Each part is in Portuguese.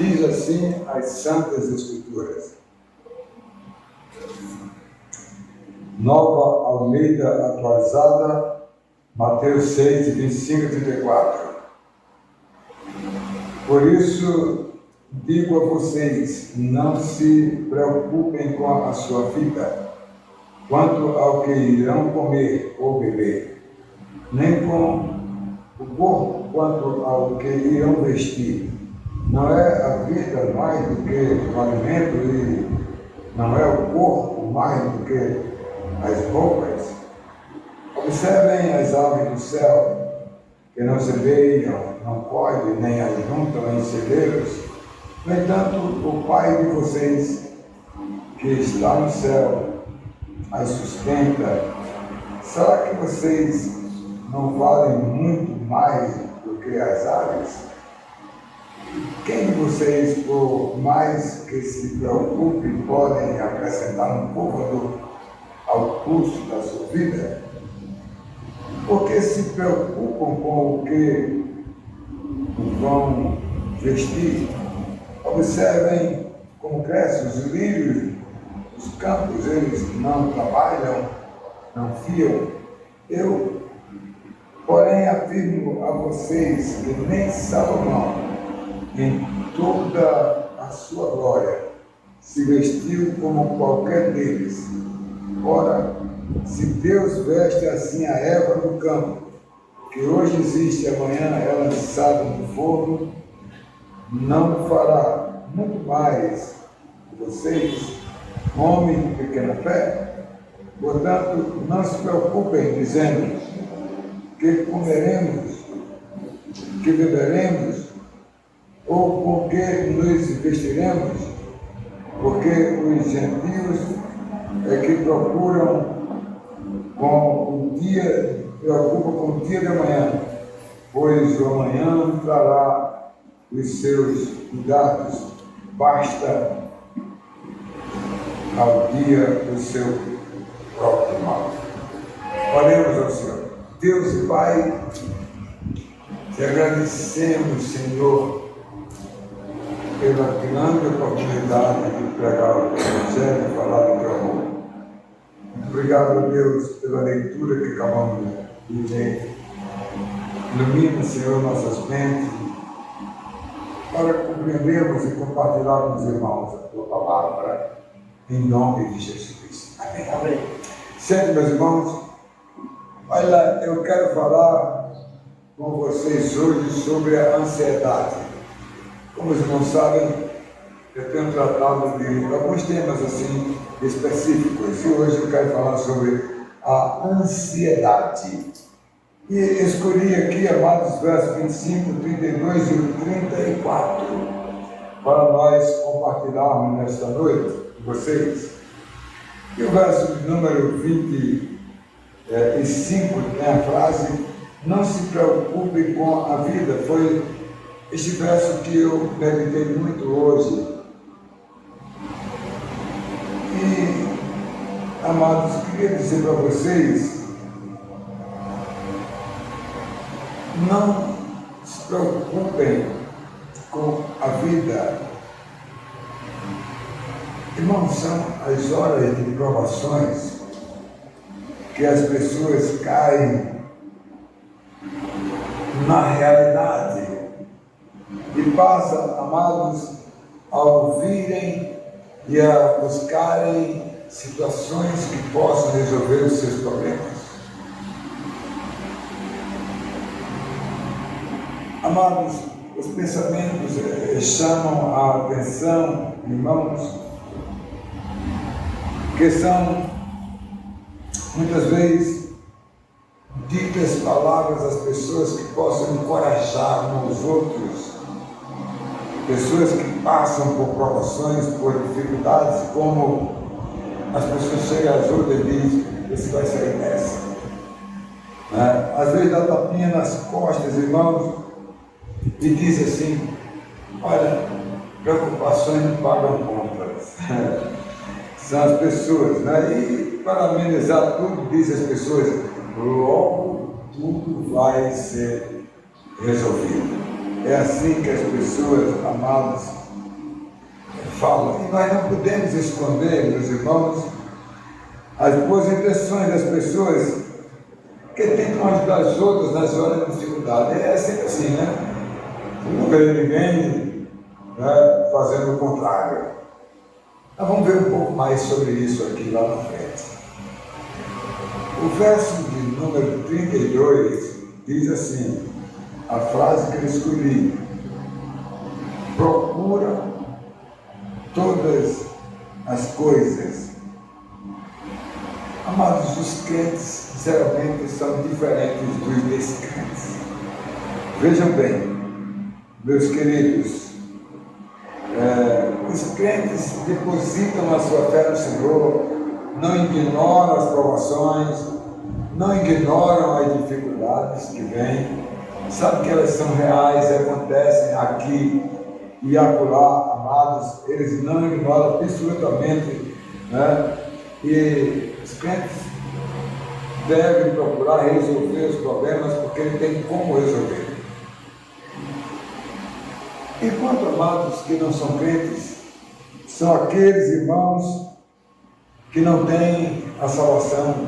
Diz assim as Santas Escrituras. Nova Almeida Atualizada, Mateus 6, 25 e 34. Por isso, digo a vocês, não se preocupem com a sua vida, quanto ao que irão comer ou beber, nem com o corpo quanto ao que irão vestir. Não é a vida mais do que o alimento e não é o corpo mais do que as roupas? Observem as aves do céu, que não semeiam, não colhem, nem ajuntam em celeiros. No entanto, o Pai de vocês, que está no céu, as sustenta. Será que vocês não valem muito mais do que as aves? Quem de vocês, por mais que se preocupe, podem acrescentar um pouco ao custo da sua vida? Porque se preocupam com o que vão vestir. Observem como crescem os lírios dos campos, eles não trabalham, não fiam. Eu, porém, afirmo a vocês que nem Salomão, em toda a sua glória, se vestiu como qualquer deles. Ora, se Deus veste assim a erva do campo, que hoje existe e amanhã é lançada no forno, não fará muito mais vocês, homens de pequena fé? Portanto, não se preocupem dizendo que comeremos, que beberemos, ou com que nos vestiremos, porque os gentios é que preocupam com o dia de amanhã, pois o amanhã trará os seus cuidados, basta ao dia o seu próprio mal. Oremos ao Senhor. Deus e Pai, te agradecemos, Senhor, pela grande oportunidade de pregar o Evangelho e falar do teu amor. Obrigado, Deus, pela leitura que acabamos de ler. Ilumina, Senhor, nossas mentes para compreendermos e compartilhar com os irmãos a tua palavra, em nome de Jesus Cristo. Amém. Amém. Sente, meus irmãos, olha, eu quero falar com vocês hoje sobre a ansiedade. Como os irmãos sabem, eu tenho tratado de alguns temas assim específicos e hoje eu quero falar sobre a ansiedade. E escolhi aqui, amados, versos 25, 32 e 34 para nós compartilharmos nesta noite com vocês. E o verso número 25 tem a frase: não se preocupe com a vida. Foi este verso que eu meditei muito hoje. E, amados, queria dizer para vocês, não se preocupem com a vida. Irmãos, são as horas de provações que as pessoas caem na realidade e passam, amados, a ouvirem e a buscarem situações que possam resolver os seus problemas. Amados, os pensamentos chamam a atenção, irmãos, que são muitas vezes ditas palavras às pessoas que possam encorajar uns aos outros, pessoas que passam por provações, por dificuldades, como as pessoas chegam à ajuda e dizem: esse vai sair dessa. Às vezes dá tapinha nas costas, irmãos, e diz assim: olha, preocupações não pagam contas. São as pessoas, né? E para amenizar tudo, diz as pessoas: logo tudo vai ser resolvido. É assim que as pessoas, amadas, fala. E nós não podemos esconder, meus irmãos, as boas intenções das pessoas que tentam ajudar as outras nas horas de dificuldade. É sempre assim, né? Não vejo ninguém, né, fazendo o contrário. Mas vamos ver um pouco mais sobre isso aqui lá na frente. O verso de número 32 diz assim, a frase que eu escolhi: procura todas as coisas. Amados, os crentes geralmente são diferentes dos descrentes. Vejam bem, meus queridos, os crentes depositam a sua fé no Senhor, não ignoram as provações, não ignoram as dificuldades que vêm, sabem que elas são reais, acontecem aqui e acolá, amados, eles não ignoram absolutamente, né? E os crentes devem procurar resolver os problemas porque ele tem como resolver. Enquanto, amados, que não são crentes, são aqueles irmãos que não têm a salvação,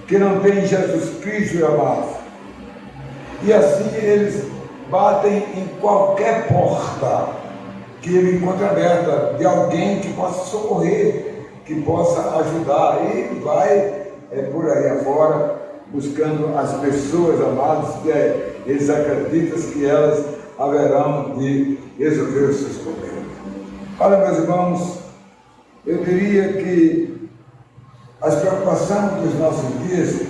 que não têm Jesus Cristo, amados. E assim eles batem em qualquer porta que ele encontre aberta, de alguém que possa socorrer, que possa ajudar. E ele vai por aí afora, buscando as pessoas, amados, que eles acreditam que elas haverão de resolver os seus problemas. Olha, meus irmãos, eu diria que as preocupações dos nossos dias,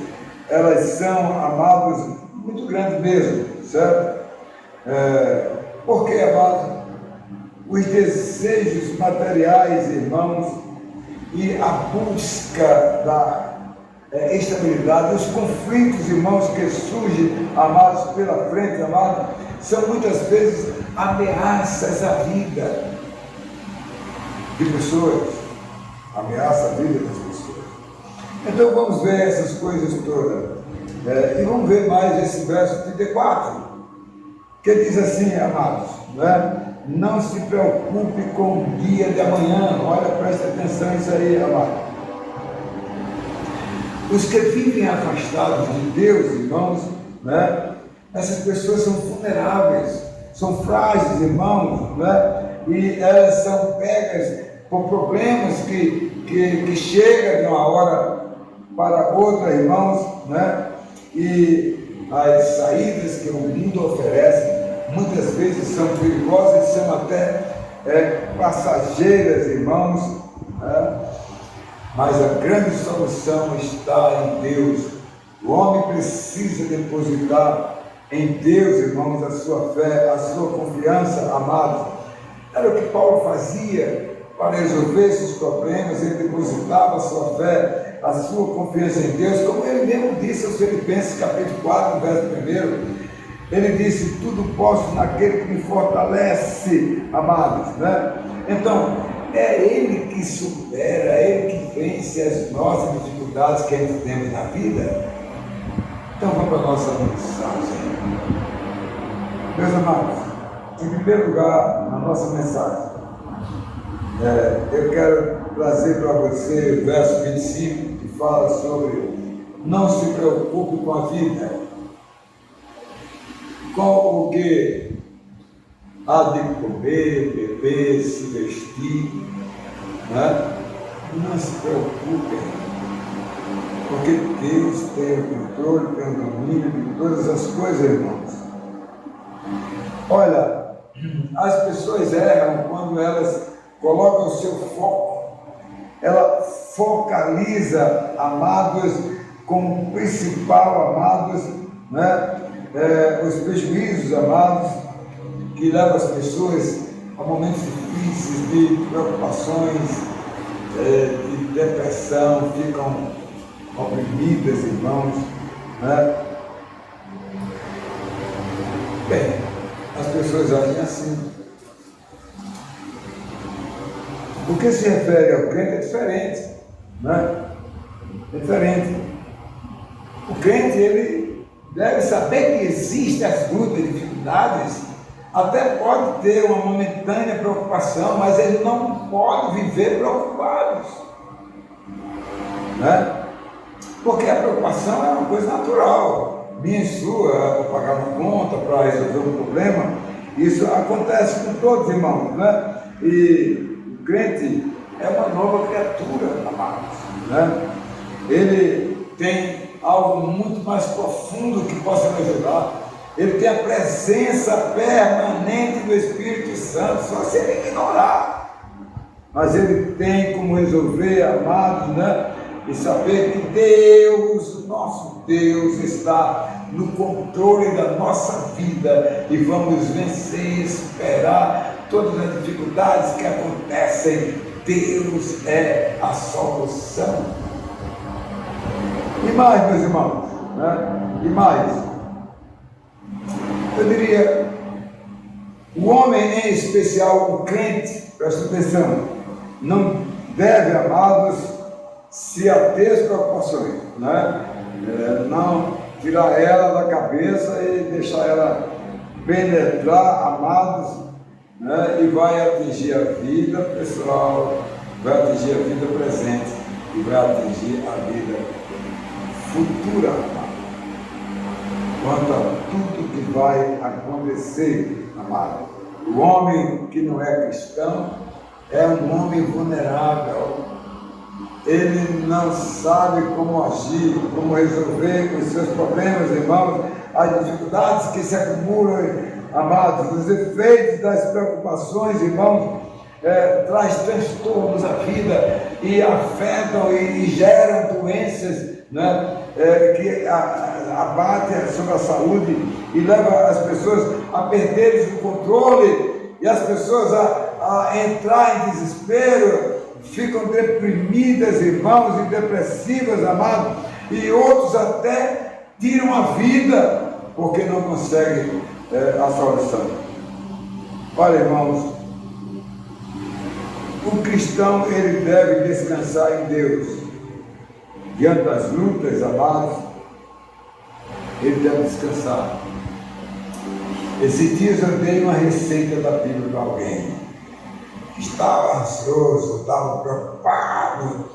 elas são, amados, muito grandes mesmo, certo? Porque, amados, os desejos materiais, irmãos, e a busca da estabilidade, os conflitos, irmãos, que surgem, amados, pela frente, amados, são muitas vezes ameaças à vida de pessoas, ameaça à vida das pessoas. Então vamos ver essas coisas todas, e vamos ver mais esse verso 34, que diz assim, amados, né? Não se preocupe com o dia de amanhã. Olha, preste atenção nisso aí, amado. Os que vivem afastados de Deus, irmãos, né? Essas pessoas são vulneráveis, são frágeis, irmãos, né? E elas são pegas por problemas que chegam de uma hora para outra, irmãos, né? E as saídas que o mundo oferece muitas vezes são perigosas, são até passageiras, irmãos, né? Mas a grande solução está em Deus. O homem precisa depositar em Deus, irmãos, a sua fé, a sua confiança, amados. Era o que Paulo fazia para resolver esses problemas. Ele depositava a sua fé, a sua confiança em Deus, como ele mesmo disse aos Filipenses, capítulo 4, verso 1. Ele disse, tudo posso naquele que me fortalece, amados, né? Então, é Ele que supera, é Ele que vence as nossas dificuldades que a gente tem na vida. Então, vamos para a nossa mensagem. Meus amados, em primeiro lugar, na nossa mensagem, eu quero trazer para você o verso 25, que fala sobre não se preocupe com a vida, com o que há de comer, beber, se vestir, né? Não se preocupem, porque Deus tem o controle, tem o domínio de todas as coisas, irmãos. Olha, as pessoas erram quando elas colocam o seu foco, ela focaliza, amados, como principal, amados, né? Os prejuízos, amados, que levam as pessoas a momentos difíceis, de preocupações, de depressão, ficam oprimidas, irmãos, né? Bem, as pessoas agem assim. O que se refere ao crente é diferente, né? É diferente. O crente, ele deve saber que existem as lutas e dificuldades, até pode ter uma momentânea preocupação, mas eles não podem viver preocupados, né? Porque a preocupação é uma coisa natural, minha e sua, para pagar uma conta, para resolver um problema. Isso acontece com todos, irmãos, né? E o crente é uma nova criatura, amados, né? Ele tem algo muito mais profundo que possa me ajudar. Ele tem a presença permanente do Espírito Santo, só se ele ignorar. Mas ele tem como resolver, amados, né? E saber que Deus, nosso Deus, está no controle da nossa vida e vamos vencer e superar todas as dificuldades que acontecem. Deus é a solução. E mais, meus irmãos, né? E mais, eu diria, o homem em especial, o crente, presta atenção, não deve, amados, se ater às preocupações, né? Não tirar ela da cabeça e deixar ela penetrar, amados, né? E vai atingir a vida pessoal, vai atingir a vida presente e vai atingir a vida futura, amado. Quanto a tudo que vai acontecer, amado. O homem que não é cristão é um homem vulnerável. Ele não sabe como agir, como resolver os seus problemas, irmãos, as dificuldades que se acumulam, amados, os efeitos das preocupações, irmãos, traz transtornos à vida e afetam e geram doenças, né, que abatem sobre a saúde e levam as pessoas a perderem o controle e as pessoas a entrar em desespero, ficam deprimidas, irmãos, e depressivas, amados, e outros até tiram a vida porque não conseguem a solução. Olha, irmãos, o cristão, ele deve descansar em Deus. Diante das lutas, amados, ele deve descansar. Esses dias eu dei uma receita da Bíblia para alguém. Estava ansioso, estava preocupado.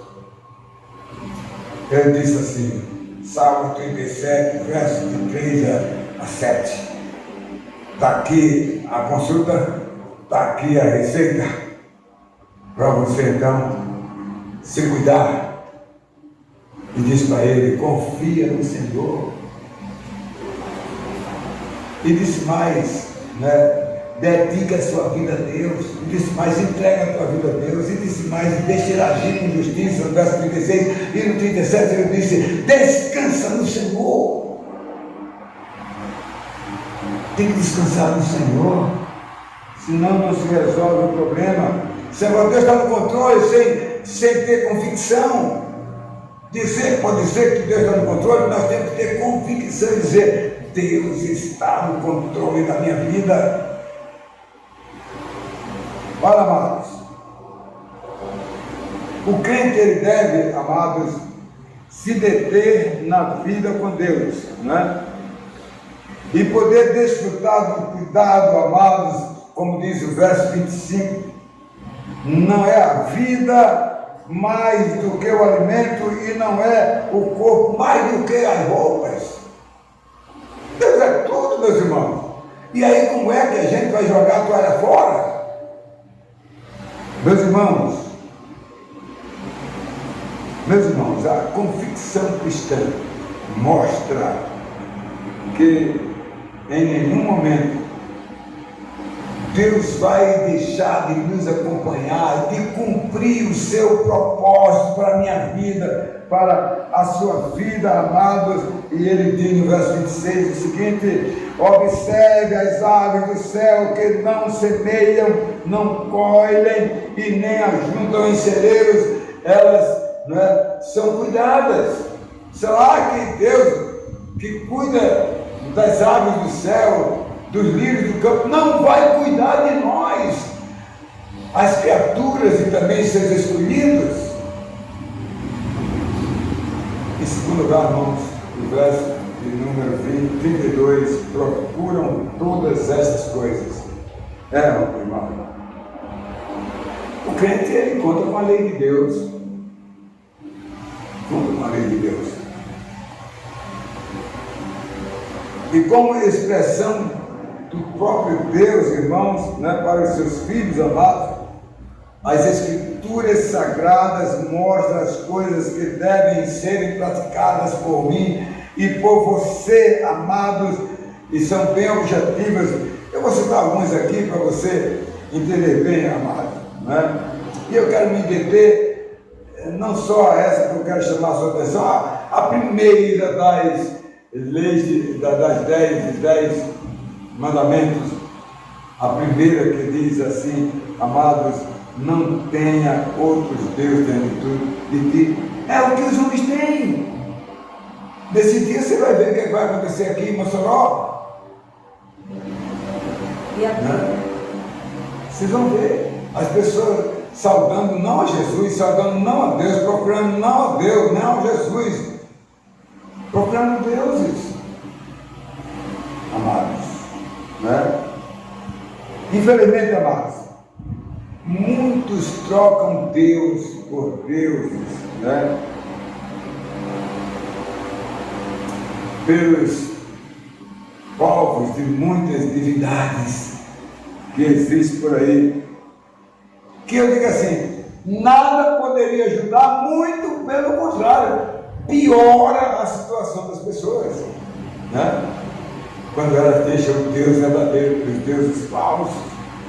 Eu disse assim, Salmo 37, verso de 3 a 7. Está aqui a consulta, está aqui a receita, para você então se cuidar. E disse para ele, confia no Senhor. E disse mais, né? Dedica a sua vida a Deus. E disse mais, entrega a tua vida a Deus. E disse mais, deixa ele agir com justiça. No verso 36 e no 37 ele disse, descansa no Senhor. Tem que descansar no Senhor, senão não se resolve o problema. Senhor, Deus está no controle sem ter convicção. Pode dizer que Deus está no controle, nós temos que ter convicção e dizer, Deus está no controle da minha vida. Olha, amados, o crente, ele deve, amados, se deter na vida com Deus, né? E poder desfrutar do cuidado, amados, como diz o verso 25, não é a vida mais do que o alimento e não é o corpo mais do que as roupas. Deus é tudo, meus irmãos. E aí como é que a gente vai jogar a toalha fora? Meus irmãos, a convicção cristã mostra que em nenhum momento Deus vai deixar de nos acompanhar, de cumprir o seu propósito para a minha vida, para a sua vida, amados. E ele diz no verso 26 o seguinte, observe as aves do céu que não semeiam, não colhem e nem ajuntam em celeiros, elas, né, são cuidadas. Será que Deus, que cuida das aves do céu, dos lírios do campo, não vai cuidar de nós, as criaturas e também seus escolhidos? Em segundo lugar, irmãos, o verso de número 32, procuram todas estas coisas. Irmão. O crente, ele conta com a lei de Deus. Conta com a lei de Deus. E como expressão do próprio Deus, irmãos, para os seus filhos amados, as Escrituras Sagradas mostram as coisas que devem serem praticadas por mim e por você, amados, e são bem objetivas. Eu vou citar alguns aqui para você entender bem, amado. E eu quero me deter não só a essa que eu quero chamar a sua atenção, a primeira das leis, das 10 mandamentos, a primeira que diz assim: amados, não tenha outros deuses dentro de ti. É o que os homens têm. Nesse dia você vai ver o que vai acontecer aqui em Mossoró. Vocês vão ver as pessoas saudando não a Jesus, saudando não a Deus, procurando não a Deus, não a Jesus, procurando deuses, amados, Infelizmente, amados, muitos trocam Deus por deuses, pelos povos de muitas divindades que existem por aí, que eu digo assim, nada poderia ajudar, muito pelo contrário, piora a situação das pessoas, quando elas deixam o Deus verdadeiro para os deuses falsos,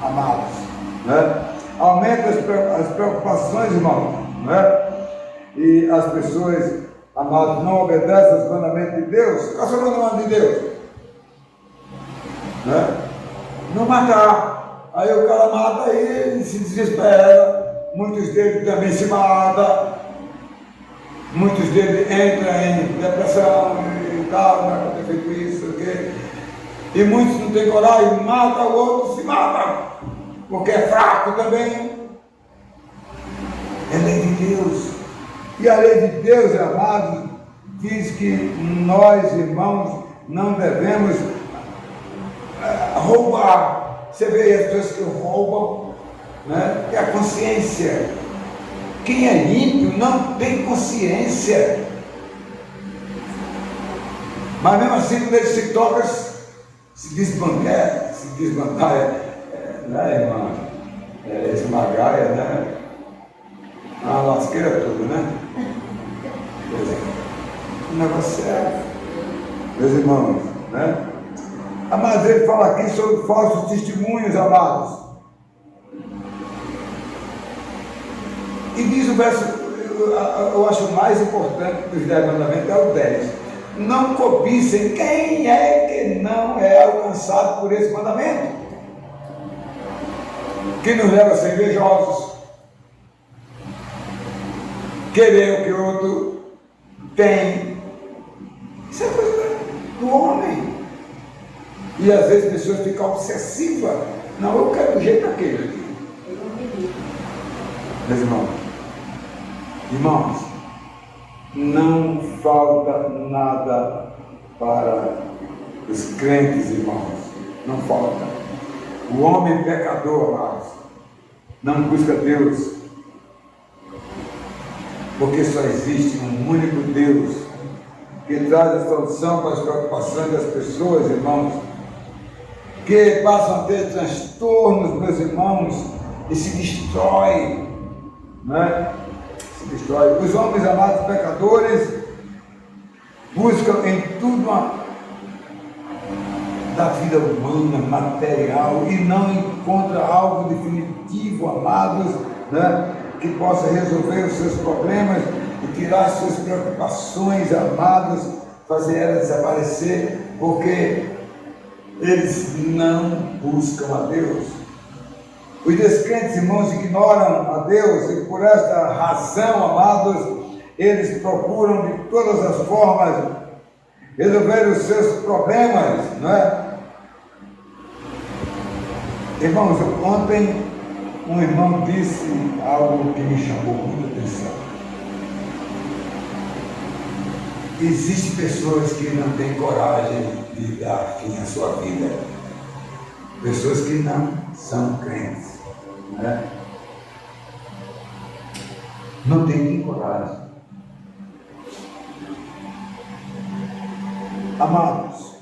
amados, aumenta as preocupações, irmão, e as pessoas, amados, não obedecem aos mandamentos de Deus. Qual é o mandamento de Deus? Não matar. Aí o cara mata e ele se desespera. Muitos deles também se matam. Muitos deles entram em depressão e tal, não é para ter feito isso, ok? E muitos não têm coragem, matam, o outro se mata, porque é fraco também. É lei de Deus. E a lei de Deus, amados, diz que nós, irmãos, não devemos roubar. Você vê as pessoas que roubam, é a consciência. Quem é ímpio não tem consciência. Mas mesmo assim, quando ele se toca, se desbancar, irmã? Esmagar, a lasqueira toda, O negócio é, meus irmãos, Mas ele fala aqui sobre falsos testemunhos, amados. E diz o verso, eu acho mais importante dos 10 mandamentos, é o 10. Não cobicem. Quem é que não é alcançado por esse mandamento? Que nos leva a ser invejosos, querer o que o outro tem. Isso é coisa do homem. E às vezes as pessoas ficam obsessivas. Não, eu quero do jeito daquele aqui. Meus irmãos, não falta nada para os crentes, irmãos. Não falta. O homem pecador, amados, não busca Deus, porque só existe um único Deus que traz a solução para as preocupações das pessoas, irmãos, que passam a ter transtornos, meus irmãos, e se destrói, Se destrói. Os homens, amados pecadores, buscam em tudo da vida humana, material, e não encontra algo definitivo, amados, que possa resolver os seus problemas e tirar as suas preocupações, amados, fazer elas desaparecer, porque eles não buscam a Deus. Os descrentes, irmãos, ignoram a Deus, e por esta razão, amados, eles procuram de todas as formas resolver os seus problemas, Irmãos, ontem um irmão disse algo que me chamou muita atenção. Existem pessoas que não têm coragem de dar fim à sua vida. pessoas que não são crentes, né? Não tem nem coragem. Amados,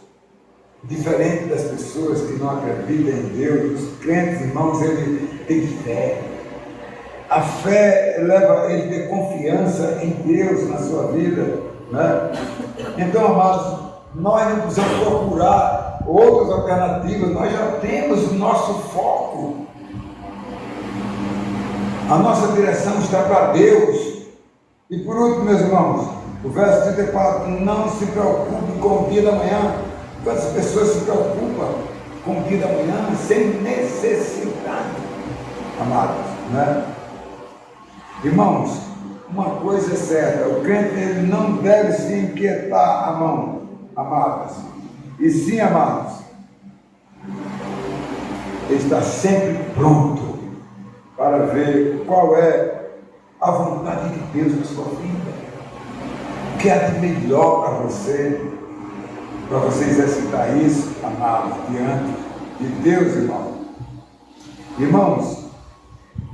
diferente das pessoas que não acreditam em Deus, os crentes, irmãos, eles têm fé. A fé leva ele a ter confiança em Deus na sua vida, né? Então, amados, nós não precisamos procurar outras alternativas, nós já temos o nosso foco. A nossa direção está para Deus. E por último, meus irmãos, o verso 34, não se preocupe com o dia da manhã. Quantas pessoas se preocupam com o dia da manhã sem necessidade, amados, né? Irmãos, uma coisa é certa, o crente ele não deve se inquietar, amados, e sim, amados, ele está sempre pronto para ver qual é a vontade de Deus na sua vida, o que há de melhor para você exercitar isso, amados, diante de Deus, irmãos,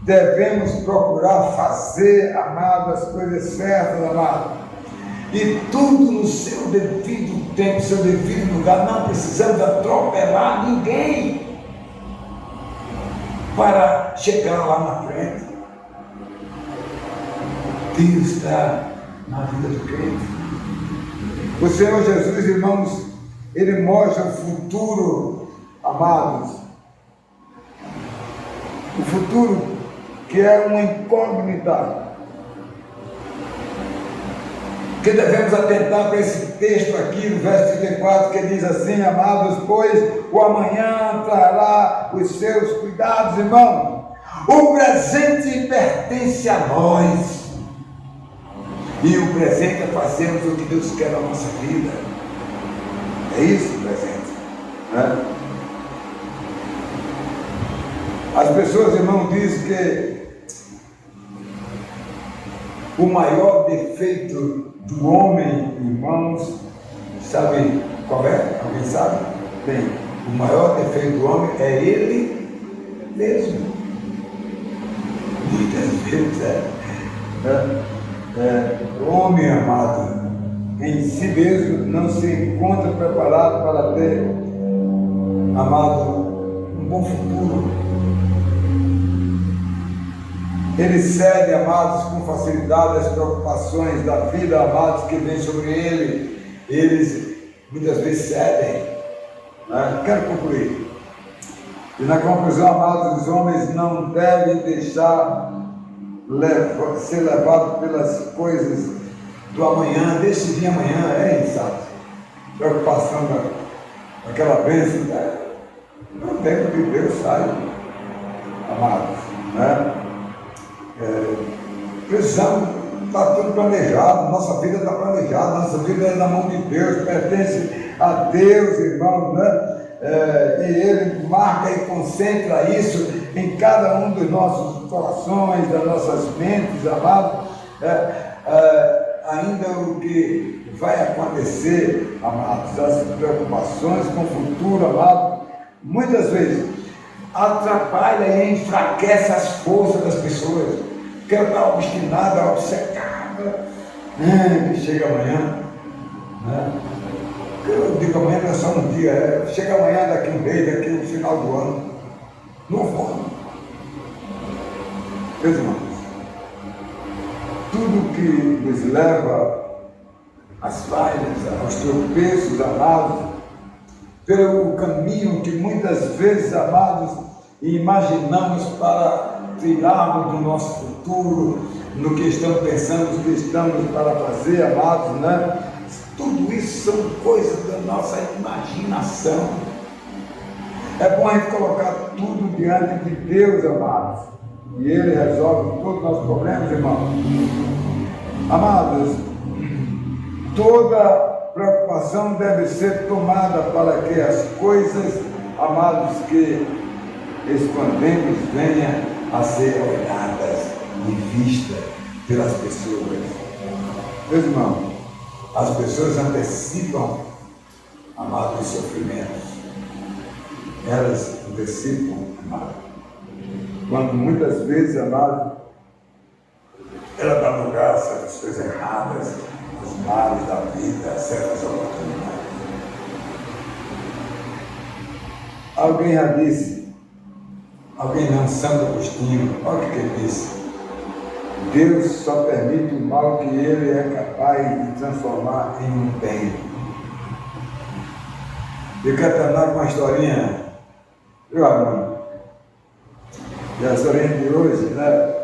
devemos procurar fazer, amado, as coisas certas, amado, e tudo no seu devido tempo, seu devido lugar. Não precisamos atropelar ninguém para chegar lá na frente. Deus está na vida do crente. O Senhor Jesus, irmãos, Ele mostra o futuro, amados, o futuro que é uma incógnita, que devemos atentar para esse texto aqui, no verso 34, que diz assim, amados, pois o amanhã trará os seus cuidados, irmão. O presente pertence a nós, e o presente é fazermos o que Deus quer na nossa vida. É isso o presente, né? As pessoas, irmão, dizem que o maior defeito do homem, irmãos, sabe qual é? Alguém sabe? Bem, o maior defeito do homem é ele mesmo. Muitas vezes o homem, amado, em si mesmo não se encontra preparado para ter, amado, um bom futuro. Ele cede, amados, com facilidade as preocupações da vida, amados, que vem sobre ele. Eles muitas vezes cedem, né? Quero concluir. E na conclusão, amados, os homens não devem deixar ser levados pelas coisas do amanhã, desse dia amanhã, sabe? Preocupação daquela bênção, né? Não tem que Deus sai, amados, né? Precisamos, está tudo planejado, nossa vida está planejada, nossa vida é na mão de Deus, pertence a Deus, irmão, né? E Ele marca e concentra isso em cada um dos nossos corações, das nossas mentes, amado. Ainda o que vai acontecer, amados, as preocupações com o futuro, amado, muitas vezes atrapalha e enfraquece as forças das pessoas. Quero estar obstinada, obcecada, que chega amanhã, né? Eu digo amanhã não é só um dia, chega amanhã, daqui um mês, daqui no final do ano, novo ano. Meus irmãos, tudo que nos leva às falhas, aos tropeços, amados, pelo caminho que muitas vezes, amados, imaginamos para trilharmos do nosso futuro, no que estamos pensando, no que estamos para fazer, amados, né? Tudo isso são coisas da nossa imaginação. É bom a gente colocar tudo diante de Deus, amados, e Ele resolve todos os nossos problemas, irmãos. Amados, toda preocupação deve ser tomada para que as coisas, amados, que escondemos venham a ser olhadas e vistas pelas pessoas. Meus irmãos, as pessoas antecipam, amados, sofrimentos. elas antecipam, amado. Quando muitas vezes, amado, ela dá lugar a certas coisas erradas, os males da vida, a certas oportunidades. Alguém já disse, alguém não, Santo Agostinho, olha o que ele disse: Deus só permite o mal que ele é capaz de transformar em um bem. Eu quero terminar com uma historinha, viu, Armando? E a historinha de hoje, né?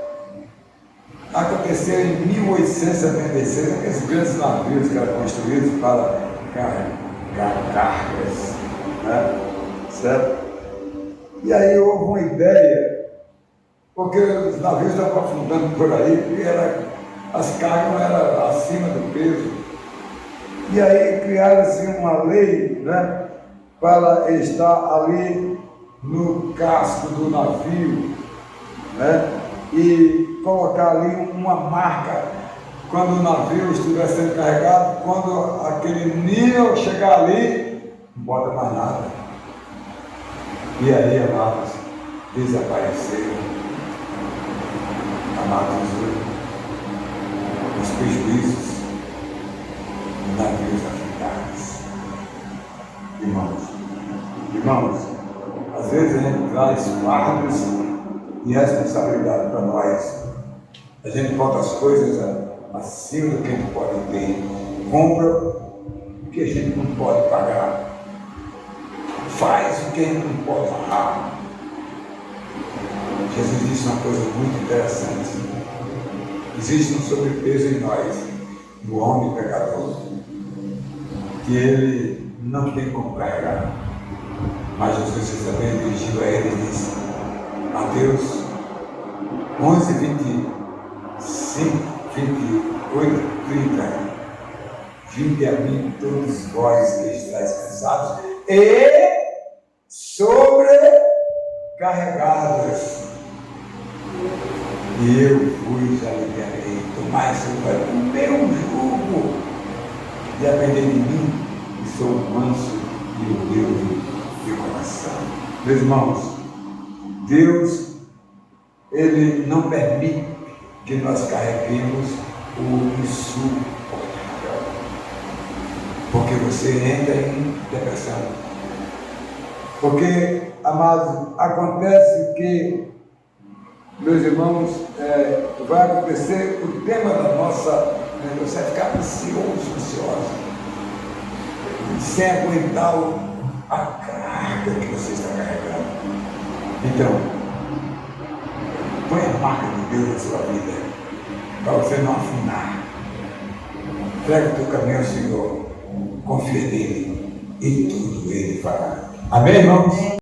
Aconteceu em 1876, aqueles grandes navios que eram construídos para cargas, né? Certo? E aí houve uma ideia, porque os navios estavam afundando por aí, porque as cargas não eram acima do peso. E aí criaram-se uma lei, né, para estar ali no casco do navio, né, e colocar ali uma marca quando o navio estiver sendo carregado, quando aquele nível chegar ali, não bota mais nada. E aí, amados, desapareceram, amados, os prejuízos dos navios africanos. Irmãos, às vezes a gente traz fardos e responsabilidade para nós. A gente bota as coisas acima do que a gente pode ter. Compra o que a gente não pode pagar. Faz o que a gente não pode honrar. Jesus disse uma coisa muito interessante. Existe um sobrepeso em nós, do homem pecador, que ele não tem como carregar. Mas Jesus também dirigiu a ele e disse, Mateus 11, 25, 28, 30, vinde a mim todos vós que estáis cansados e sobrecarregados, e eu vos aliviarei. Tomai sobre o meu jugo e aprendei de mim, que sou manso e humilde de coração. Meus irmãos, Deus, Ele não permite que nós carreguemos o insuportável, porque você entra em depressão. Porque, amados, acontece que, meus irmãos, vai acontecer o tema da nossa, você vai ficar ansiosa, sem aguentar a carga que você está carregando. Então, põe a marca de Deus na sua vida, para você não afundar. Entrega o teu caminho ao Senhor, confia nele, e tudo Ele fará. Amém, irmãos?